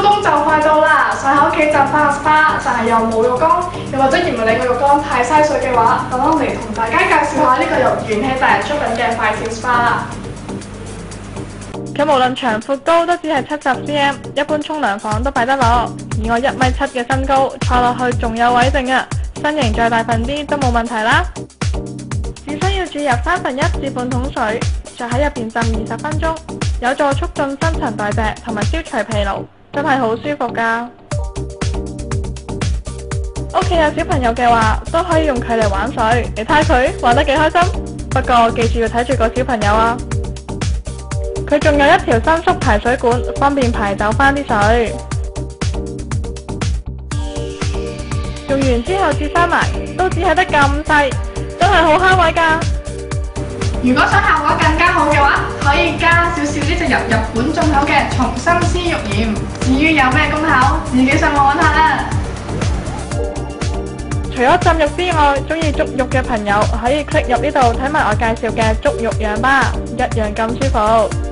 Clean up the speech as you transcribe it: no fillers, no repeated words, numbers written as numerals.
秋冬就快到啦，想喺屋企浸翻個 SPA，但係又冇浴缸，又或者嫌你個浴缸太嘥水嘅話，等我嚟同大家介紹下呢個由元氣大人出品嘅快閃 SPA 啦。佢無論長闊高都只係70cm， 一般沖涼房都擺得落。以我1.7米嘅身高，坐落去仲有位剩啊！身形再大份啲都冇問題啦。只需要注入1/3至半桶水，再喺入邊浸20分鐘，有助促進新陳代謝同埋消除疲勞，真係好舒服㗎。屋企有小朋友嘅話，都可以用佢嚟玩水。你睇佢玩得幾開心，不過記住要睇住個小朋友啊。佢仲有一條伸縮排水管，方便排走返啲水。用完之後至閂埋，都只係得咁細，真係好慳位㗎。如果想效果更加好嘅話，可以加少少呢隻由日本進口嘅松心絲浴鹽。至於有咩功效，自己上網揾下啦。除咗浸浴之外，中意足浴嘅朋友可以 click 入呢度睇埋我介紹嘅足浴氧吧，一樣咁舒服。